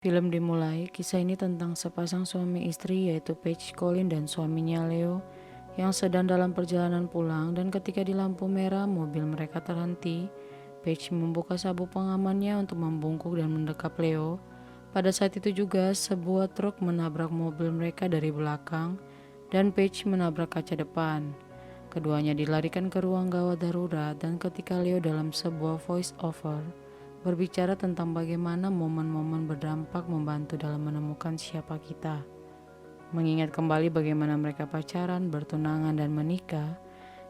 Film dimulai, kisah ini tentang sepasang suami istri yaitu Paige Colin dan suaminya Leo yang sedang dalam perjalanan pulang dan ketika di lampu merah mobil mereka terhenti. Paige membuka sabuk pengamannya untuk membungkuk dan mendekap Leo. Pada saat itu juga sebuah truk menabrak mobil mereka dari belakang dan Paige menabrak kaca depan. Keduanya dilarikan ke ruang gawat darurat dan ketika Leo dalam sebuah voice over berbicara tentang bagaimana momen-momen berdampak membantu dalam menemukan siapa kita. Mengingat kembali bagaimana mereka pacaran, bertunangan, dan menikah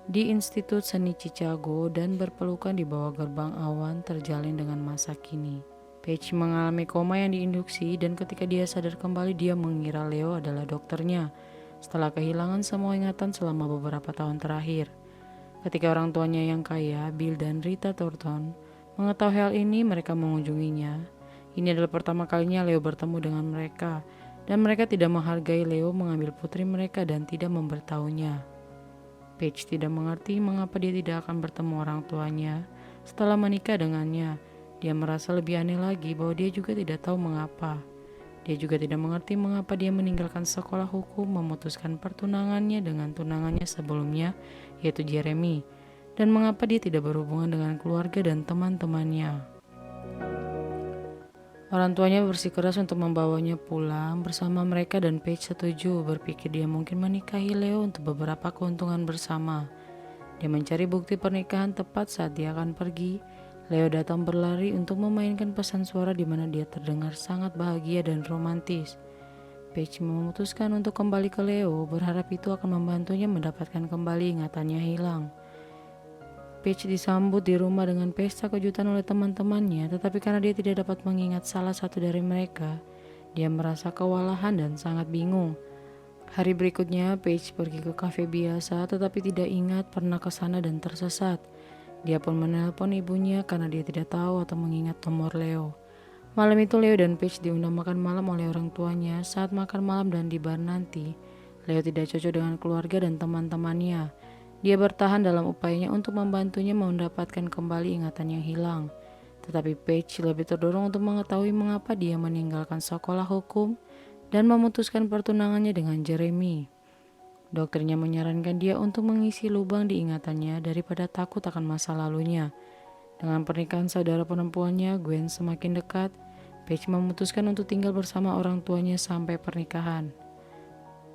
di Institut Seni Chicago dan berpelukan di bawah gerbang awan terjalin dengan masa kini. Paige mengalami koma yang diinduksi dan ketika dia sadar kembali dia mengira Leo adalah dokternya setelah kehilangan semua ingatan selama beberapa tahun terakhir. Ketika orang tuanya yang kaya, Bill dan Rita Thornton, mengetahui hal ini, mereka mengunjunginya. Ini adalah pertama kalinya Leo bertemu dengan mereka, dan mereka tidak menghargai Leo mengambil putri mereka dan tidak memberitahunya. Paige tidak mengerti mengapa dia tidak akan bertemu orang tuanya setelah menikah dengannya. Dia merasa lebih aneh lagi bahwa dia juga tidak tahu mengapa. Dia juga tidak mengerti mengapa dia meninggalkan sekolah hukum, memutuskan pertunangannya dengan tunangannya sebelumnya, yaitu Jeremy, dan mengapa dia tidak berhubungan dengan keluarga dan teman-temannya. Orang tuanya bersikeras untuk membawanya pulang bersama mereka dan Paige setuju, berpikir dia mungkin menikahi Leo untuk beberapa keuntungan bersama. Dia mencari bukti pernikahan tepat saat dia akan pergi. Leo datang berlari untuk memainkan pesan suara di mana dia terdengar sangat bahagia dan romantis. Paige memutuskan untuk kembali ke Leo, berharap itu akan membantunya mendapatkan kembali ingatannya hilang. Paige disambut di rumah dengan pesta kejutan oleh teman-temannya, tetapi karena dia tidak dapat mengingat salah satu dari mereka, dia merasa kewalahan dan sangat bingung. Hari berikutnya, Paige pergi ke kafe biasa tetapi tidak ingat pernah ke sana dan tersesat. Dia pun menelpon ibunya karena dia tidak tahu atau mengingat nomor Leo. Malam itu Leo dan Paige diundang makan malam oleh orang tuanya. Saat makan malam dan di bar nanti, Leo tidak cocok dengan keluarga dan teman-temannya. Dia bertahan dalam upayanya untuk membantunya mendapatkan kembali ingatan yang hilang. Tetapi Paige lebih terdorong untuk mengetahui mengapa dia meninggalkan sekolah hukum dan memutuskan pertunangannya dengan Jeremy. Dokternya menyarankan dia untuk mengisi lubang di ingatannya daripada takut akan masa lalunya. Dengan pernikahan saudara perempuannya, Gwen semakin dekat. Paige memutuskan untuk tinggal bersama orang tuanya sampai pernikahan.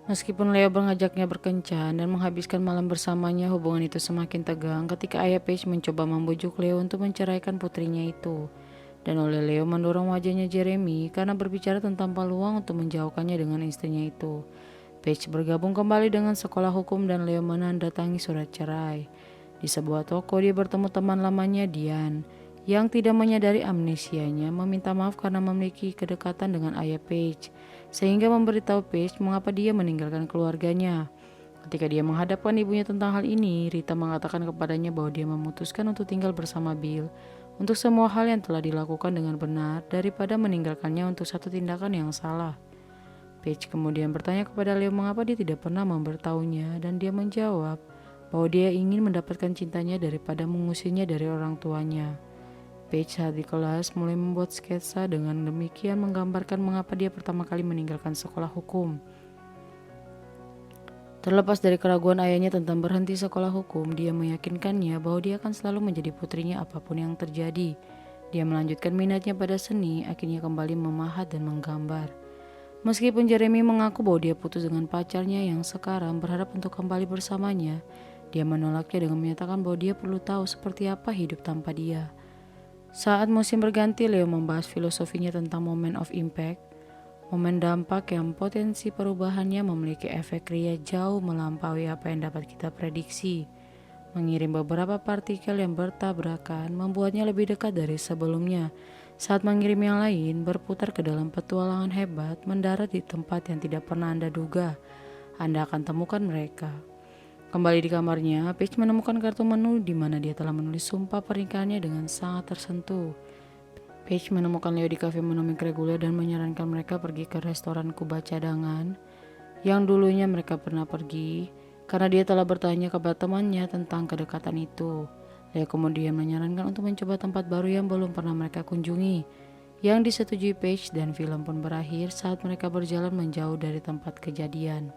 Meskipun Leo mengajaknya berkencan dan menghabiskan malam bersamanya, hubungan itu semakin tegang ketika ayah Paige mencoba membujuk Leo untuk menceraikan putrinya itu. Dan oleh Leo mendorong wajahnya Jeremy karena berbicara tentang peluang untuk menjauhkannya dengan istrinya itu. Paige bergabung kembali dengan sekolah hukum dan Leo menandatangi surat cerai. Di sebuah toko dia bertemu teman lamanya Diane yang tidak menyadari amnesianya, meminta maaf karena memiliki kedekatan dengan ayah Paige, sehingga memberitahu Paige mengapa dia meninggalkan keluarganya. Ketika dia menghadapkan ibunya tentang hal ini, Rita mengatakan kepadanya bahwa dia memutuskan untuk tinggal bersama Bill untuk semua hal yang telah dilakukan dengan benar daripada meninggalkannya untuk satu tindakan yang salah. Paige kemudian bertanya kepada Leo mengapa dia tidak pernah memberitahunya dan dia menjawab bahwa dia ingin mendapatkan cintanya daripada mengusirnya dari orang tuanya. Paige saat di kelas mulai membuat sketsa dengan demikian menggambarkan mengapa dia pertama kali meninggalkan sekolah hukum. Terlepas dari keraguan ayahnya tentang berhenti sekolah hukum, dia meyakinkannya bahwa dia akan selalu menjadi putrinya apapun yang terjadi. Dia melanjutkan minatnya pada seni, akhirnya kembali memahat dan menggambar. Meskipun Jeremy mengaku bahwa dia putus dengan pacarnya yang sekarang berharap untuk kembali bersamanya, dia menolaknya dengan menyatakan bahwa dia perlu tahu seperti apa hidup tanpa dia. Saat musim berganti, Leo membahas filosofinya tentang moment of impact, momen dampak yang potensi perubahannya memiliki efek ria jauh melampaui apa yang dapat kita prediksi. Mengirim beberapa partikel yang bertabrakan membuatnya lebih dekat dari sebelumnya. Saat mengirim yang lain, berputar ke dalam petualangan hebat, mendarat di tempat yang tidak pernah Anda duga. Anda akan temukan mereka. Kembali di kamarnya, Paige menemukan kartu menu di mana dia telah menulis sumpah pernikahannya dengan sangat tersentuh. Paige menemukan Leo di kafe menemui reguler dan menyarankan mereka pergi ke restoran Kuba cadangan yang dulunya mereka pernah pergi karena dia telah bertanya kepada temannya tentang kedekatan itu. Leo kemudian menyarankan untuk mencoba tempat baru yang belum pernah mereka kunjungi. yang disetujui Paige, dan film pun berakhir saat mereka berjalan menjauh dari tempat kejadian.